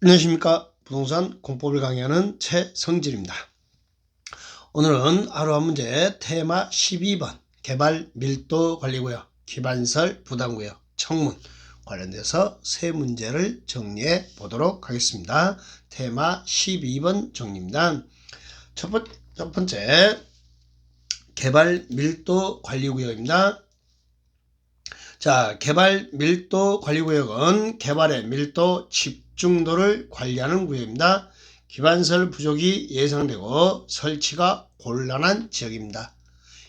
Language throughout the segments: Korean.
안녕하십니까. 부동산 공법을 강의하는 최성진입니다. 오늘은 하루 한 문제 테마 12번 개발 밀도 관리구역, 기반설 부담구역, 청문 관련돼서 세 문제를 정리해 보도록 하겠습니다. 테마 12번 정리입니다. 첫 번째 개발 밀도 관리구역입니다. 자, 개발 밀도 관리구역은 개발의 밀도, 집중도를 관리하는 구역입니다. 기반설 부족이 예상되고 설치가 곤란한 지역입니다.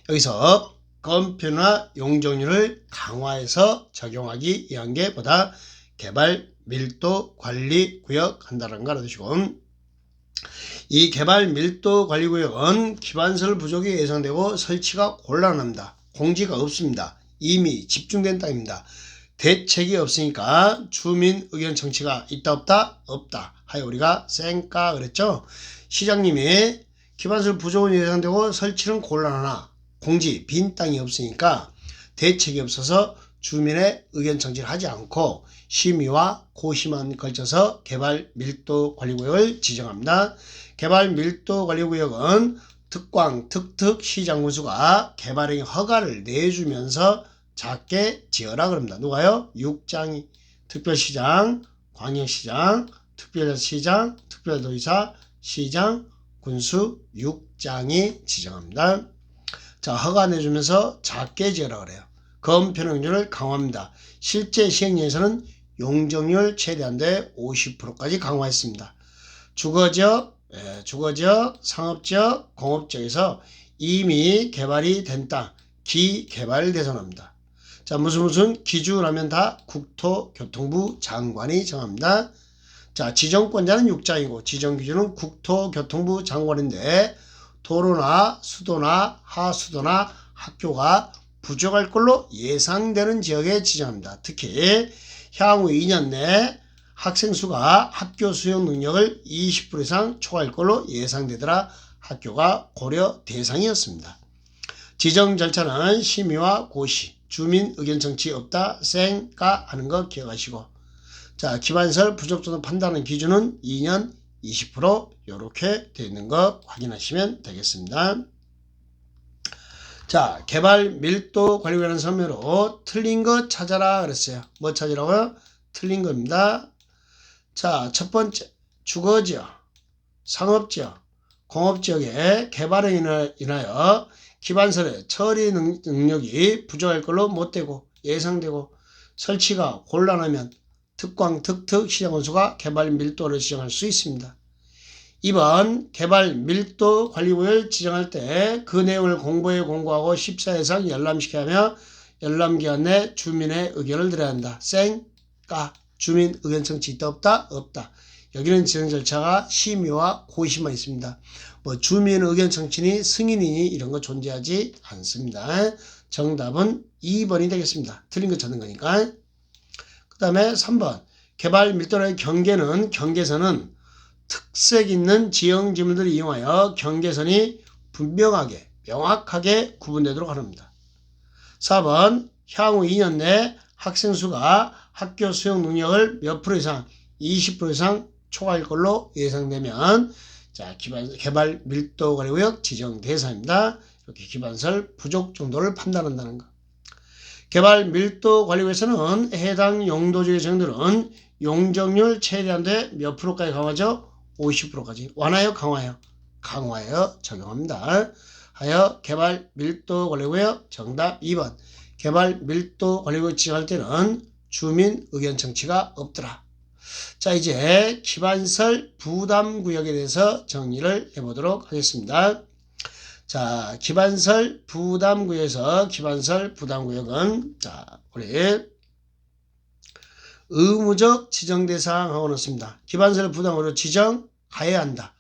여기서 건폐나 용적률을 강화해서 적용하기 위한 게 보다 개발 밀도 관리 구역 한다는 거 알아두시고, 이 개발 밀도 관리 구역은 기반설 부족이 예상되고 설치가 곤란합니다. 공지가 없습니다. 이미 집중된 땅입니다. 대책이 없으니까 주민 의견 청취가 있다 없다? 없다 하여 우리가 쌩까 그랬죠. 시장님이 기반설 부족은 예상되고 설치는 곤란하나 공지 빈 땅이 없으니까 대책이 없어서 주민의 의견 청취를 하지 않고 심의와 고심만 걸쳐서 개발 밀도 관리구역을 지정합니다. 개발 밀도 관리구역은 특광, 특특 시장군수가 개발행 허가를 내주면서 작게 지어라 그럽니다. 누가요? 6장이 특별시장, 광역시장, 특별시장, 특별도지사, 시장, 군수 6장이 지정합니다. 자, 허가 내주면서 작게 지어라 그래요. 건폐용률을 강화합니다. 실제 시행령에서는 용적률 최대한대 50%까지 강화했습니다. 주거지역, 상업지역, 공업지역에서 이미 개발이 된 땅, 기개발 대상합니다. 자, 무슨 기준하면 다 국토교통부 장관이 정합니다. 자, 지정권자는 6장이고 지정기준은 국토교통부 장관인데 도로나 수도나 하수도나 학교가 부족할 걸로 예상되는 지역에 지정합니다. 특히 향후 2년 내 학생 수가 학교 수용 능력을 20% 이상 초과할 걸로 예상되더라 학교가 고려 대상이었습니다. 지정 절차는 심의와 고시, 주민 의견 청취 없다, 쌩까 하는 거 기억하시고, 자, 기반설 부족도는 판단하는 기준은 2년 20% 이렇게 되어 있는 거 확인하시면 되겠습니다. 자, 개발 밀도 관리구역이라는 설명으로 틀린 거 찾아라 그랬어요. 뭐 찾으라고요? 틀린 겁니다. 자, 첫 번째 주거지역, 상업지역, 공업지역의 개발에 인하여 기반설의 처리 능력이 부족할 걸로 못되고 예상되고 설치가 곤란하면 특광, 특특 시장군수가 개발 밀도를 지정할 수 있습니다. 2번 개발 밀도 관리구역을 지정할 때 그 내용을 공보에 공고하고 14일 이상 열람시켜야 하며 열람기간 내 주민의 의견을 들어야 한다. 쌩까 주민 의견 청취 있다 없다? 없다. 여기는 지정 절차가 심의와 고심만 있습니다. 뭐 주민 의견 청취니 승인이니 이런 거 존재하지 않습니다. 정답은 2번이 되겠습니다. 틀린 거 찾는 거니까. 그 다음에 3번 개발 밀도의 경계선은 특색 있는 지형 지물들을 이용하여 경계선이 분명하게 명확하게 구분되도록 합니다. 4번 향후 2년 내 학생 수가 학교 수용 능력을 몇 프로 이상 20% 이상 초과할 걸로 예상되면 자, 개발 밀도 관리구역 지정 대상입니다. 이렇게 기반설 부족 정도를 판단한다는 거. 개발 밀도 관리구역에서는 해당 용도지의 정들은 용적률 최대한대 몇 프로까지 강화하죠? 50%까지. 완화요? 강화요? 강화요 적용합니다. 하여 개발 밀도 관리구역 정답 2번. 개발 밀도 관리구역 지정할 때는 주민 의견 청취가 없더라. 자, 이제 기반설 부담구역에 대해서 정리를 해보도록 하겠습니다. 자, 기반설 부담구역에서 기반설 부담구역은 자, 우리 의무적 지정대상 하고 넣습니다. 기반설 부담구역으로 지정하여야 한다.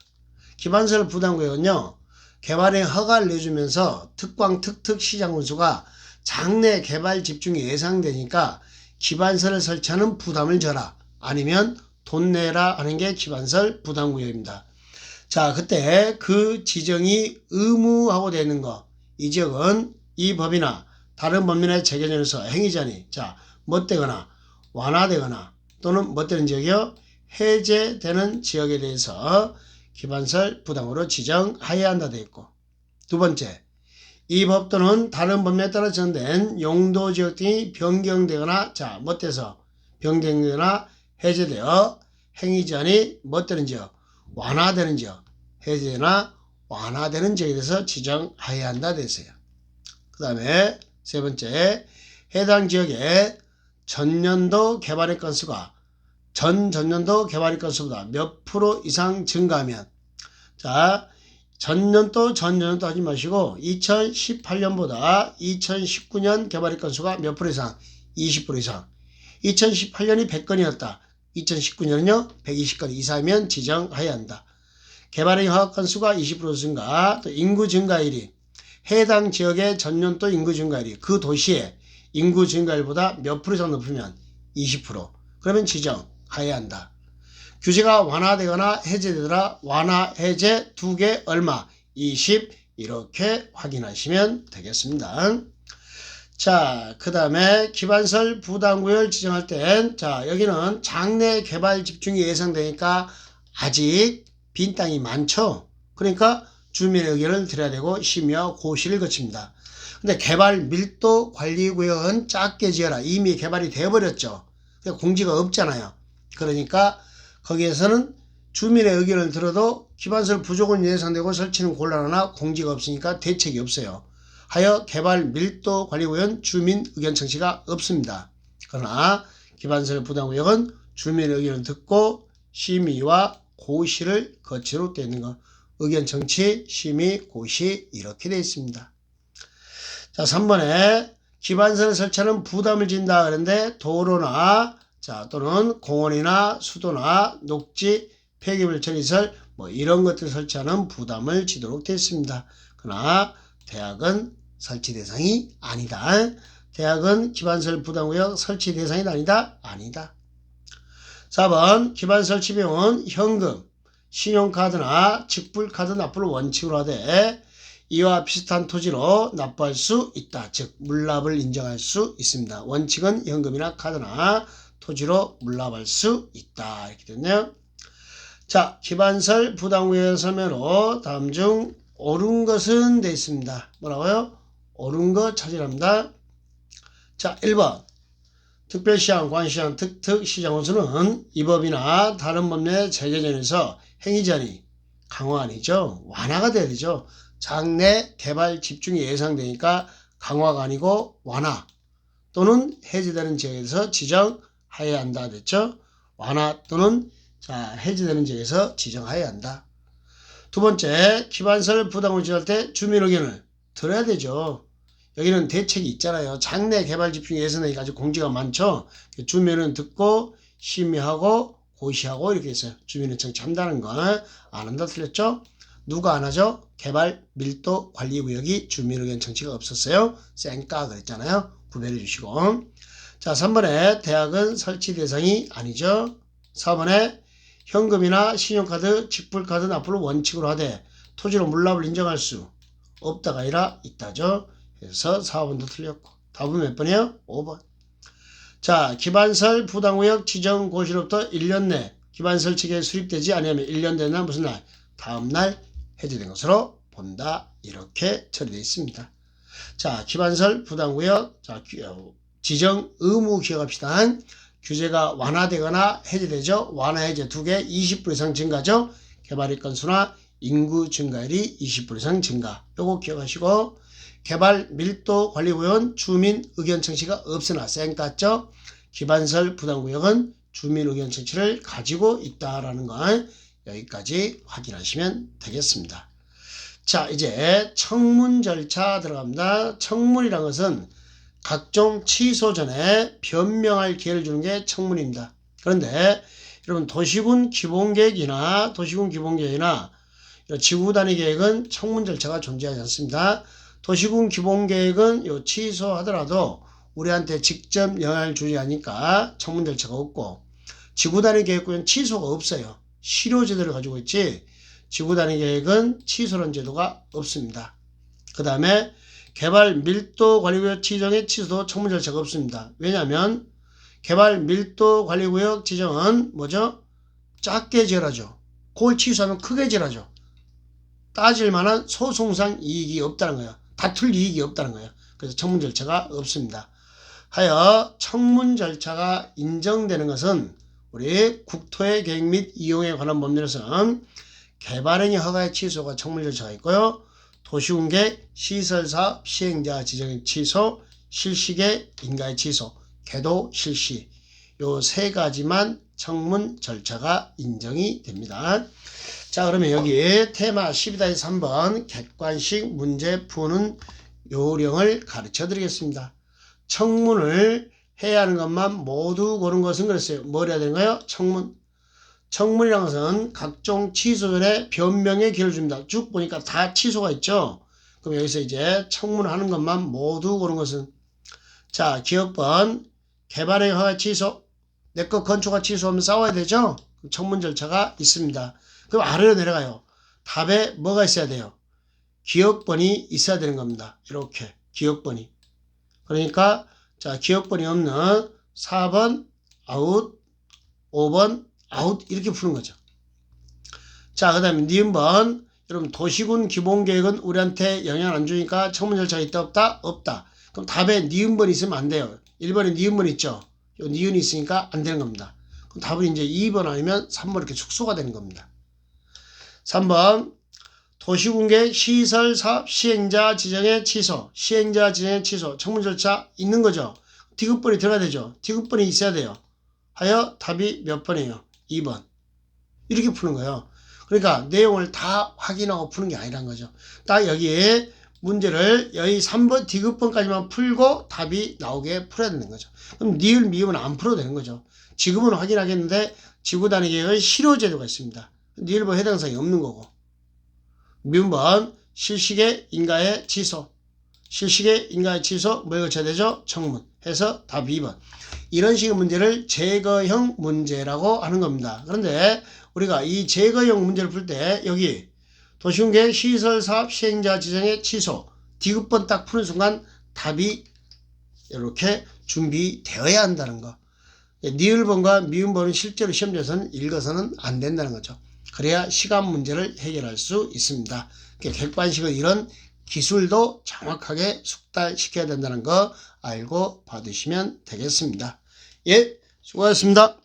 기반설 부담구역은요, 개발행 허가를 내주면서 특광, 특특 시장군수가 장래 개발 집중이 예상되니까 기반설을 설치하는 부담을 져라. 아니면 돈 내라 하는 게 기반설 부담구역입니다. 자, 그때 그 지정이 의무하고 되는 거, 이 지역은 이 법이나 다른 법률에 적용해서 행위자니 자, 못되거나 완화되거나 또는 못되는 지역이요, 해제되는 지역에 대해서 기반설 부당으로 지정하여야 한다 되어 있고, 두 번째, 이 법 또는 다른 법령에 따라 지정된 용도 지역 등이 변경되거나 못돼서 변경되거나 해제되어 행위 제한이 못되는 지역, 완화되는 지역, 해제나 완화되는 지역에 대해서 지정하여야 한다 되어 있어요. 그 다음에 세 번째, 해당 지역의 전년도 개발의 건수가 전년도 개발의 건수보다 몇 프로 이상 증가하면, 전년도 하지 마시고 2018년보다 2019년 개발의 건수가 몇 프로 이상? 20% 이상. 2018년이 100건이었다. 2019년은요 120건 이상이면 지정해야 한다. 개발의 허가 건수가 20% 증가, 또 인구 증가율이 해당 지역의 전년도 인구 증가율이 그 도시의 인구 증가율보다 몇 프로 이상 높으면 20%. 그러면 지정해야 한다. 규제가 완화되거나 해제되더라. 완화, 해제 두 개 얼마? 20 이렇게 확인하시면 되겠습니다. 자, 그 다음에 기반설 부담구역을 지정할 땐 여기는 장래 개발 집중이 예상되니까 아직 빈 땅이 많죠. 그러니까 주민의 의견을 들어야 되고 심의와 고시를 거칩니다. 근데 개발 밀도 관리구역은 작게 지어라. 이미 개발이 되어버렸죠. 공지가 없잖아요. 그러니까 거기에서는 주민의 의견을 들어도 기반설 부족은 예상되고 설치는 곤란하나 공지가 없으니까 대책이 없어요. 하여 개발 밀도 관리구역은 주민 의견 청취가 없습니다. 그러나 기반설 부담구역은 주민의 의견을 듣고 심의와 고시를 거치도록 되어 있는 것. 의견 청취, 심의, 고시 이렇게 되어 있습니다. 자, 3번에 기반설을 설치하는 부담을 진다. 그런데 도로나 또는 공원이나 수도나 녹지, 폐기물 처리시설 이런 것들 설치하는 부담을 지도록 되어 있습니다. 그러나 대학은 설치 대상이 아니다. 대학은 기반설 부담구역 설치 대상이 아니다. 아니다. 4번 기반 설치 비용은 현금, 신용카드나 직불카드 납부를 원칙으로 하되 이와 비슷한 토지로 납부할 수 있다. 즉 물납을 인정할 수 있습니다. 원칙은 현금이나 카드나 토지로 물납할 수 있다. 이렇게 됐네요. 자, 기반설 부담구역 설명으로 다음 중 옳은 것은 되어 있습니다. 뭐라고요? 옳은 것 찾으랍니다. 자, 1번 특별시장, 관시장, 특특시장 호수는 이 법이나 다른 법령의 제재전에서 행위제한이 강화 아니죠. 완화가 돼야 되죠. 장래 개발 집중이 예상되니까 강화가 아니고 완화 또는 해제되는 지역에서 지정해야 한다 됐죠. 완화 또는 해제되는 지역에서 지정해야 한다. 두 번째, 기반설 부담을 지정할 때 주민 의견을 들어야 되죠. 여기는 대책이 있잖아요. 장래 개발 집중 예산에 아주 공지가 많죠. 주민은 듣고 심의하고 고시하고 이렇게 있어요. 주민의 청취 한다는 거 안 한다 틀렸죠? 누가 안 하죠? 개발 밀도 관리구역이 주민 의견 청취가 없었어요. 쌩까 그랬잖아요. 구별해 주시고. 자, 3번에 대학은 설치 대상이 아니죠. 4번에 현금이나 신용카드, 직불카드 납부를 원칙으로 하되 토지로 물납을 인정할 수 없다가 아니라 있다죠. 그래서 4번도 틀렸고. 답은 몇 번이에요? 5번. 자, 기반설 부담구역 지정 고시로부터 1년 내 기반설 체계에 수립되지 않으면 1년 된 날 무슨 날? 다음 날 해제된 것으로 본다. 이렇게 처리되어 있습니다. 자, 기반설 부담구역 지정 의무 기억합시다. 규제가 완화되거나 해제되죠. 완화 해제 두 개 20% 이상 증가죠. 개발의 건수나 인구 증가율이 20% 이상 증가. 요거 기억하시고 개발 밀도 관리구역은 주민 의견 청취가 없으나 쌩깠죠. 기반설 부담구역은 주민 의견 청취를 가지고 있다라는 걸 여기까지 확인하시면 되겠습니다. 자, 이제 청문 절차 들어갑니다. 청문이란 것은 각종 취소 전에 변명할 기회를 주는 게 청문입니다. 그런데 여러분 도시군 기본계획이나 지구단위 계획은 청문 절차가 존재하지 않습니다. 도시군 기본계획은 취소하더라도 우리한테 직접 영향을 주지 않으니까 청문 절차가 없고 지구단위 계획은 취소가 없어요. 실효제도를 가지고 있지 지구단위 계획은 취소라는 제도가 없습니다. 그 다음에 개발 밀도 관리구역 지정의 취소도 청문 절차가 없습니다. 왜냐하면 개발 밀도 관리구역 지정은 뭐죠? 작게 지어라죠. 그걸 취소하면 크게 지어라죠. 따질 만한 소송상 이익이 없다는 거예요. 다툴 이익이 없다는 거예요. 그래서 청문 절차가 없습니다. 하여 청문 절차가 인정되는 것은 우리 국토의 계획 및 이용에 관한 법률에서는 개발행위 허가의 취소가 청문 절차가 있고요. 도시공개 시설사업 시행자 지정의 취소, 실시계 인가의 취소, 계도 실시 요 세 가지만 청문 절차가 인정이 됩니다. 자, 그러면 여기 테마 12-3번 객관식 문제 푸는 요령을 가르쳐 드리겠습니다. 청문을 해야 하는 것만 모두 고른 것은 그랬어요. 뭘 해야 되는가요? 청문. 청문이라는 것은 각종 취소 전에 변명의 기회를 줍니다. 쭉 보니까 다 취소가 있죠. 그럼 여기서 이제 청문하는 것만 모두 고른 것은 자, 기업번 개발의 허가 취소, 내 거 건축가 취소하면 싸워야 되죠. 청문 절차가 있습니다. 그럼 아래로 내려가요. 답에 뭐가 있어야 돼요? 기업번이 있어야 되는 겁니다. 이렇게 기업번이. 그러니까 자, 기업번이 없는 4번 아웃, 5번 아웃 이렇게 푸는 거죠. 자, 그 다음에 니은번 여러분 도시군 기본계획은 우리한테 영향 안 주니까 청문 절차가 있다 없다? 없다. 그럼 답에 니은번이 있으면 안 돼요. 1번에 니은번 있죠. 요 니은이 있으니까 안 되는 겁니다. 그럼 답은 이제 2번 아니면 3번 이렇게 축소가 되는 겁니다. 3번 도시공개 시설사업 시행자 지정의 취소, 시행자 지정의 취소, 청문 절차 있는 거죠. 디귿번이 들어가야 되죠. 디귿번이 있어야 돼요. 하여 답이 몇 번이에요? 2번. 이렇게 푸는 거예요. 그러니까 내용을 다 확인하고 푸는 게 아니란 거죠. 딱 여기에 문제를 여기 3번 디귿번까지만 풀고 답이 나오게 풀어야 되는 거죠. 그럼 니을 미음은 안 풀어도 되는 거죠. 지금은 확인하겠는데 지구단위 계획의 실효제도가 있습니다. 니을번 해당사항이 없는 거고. 미음번 실시계 인가의 취소. 실시계 인가의 취소 뭘 거쳐야 되죠? 청문. 해서 답 2번. 이런 식의 문제를 제거형 문제라고 하는 겁니다. 그런데 우리가 이 제거형 문제를 풀 때 여기 도시공개 시설사업 시행자 지정의 취소 디귿번 딱 푸는 순간 답이 이렇게 준비되어야 한다는 거. 니을번과 미음번은 실제로 시험지에서는 읽어서는 안 된다는 거죠. 그래야 시간 문제를 해결할 수 있습니다. 객관식의 이런 기술도 정확하게 숙달시켜야 된다는 거 알고 받으시면 되겠습니다. 예, 수고하셨습니다.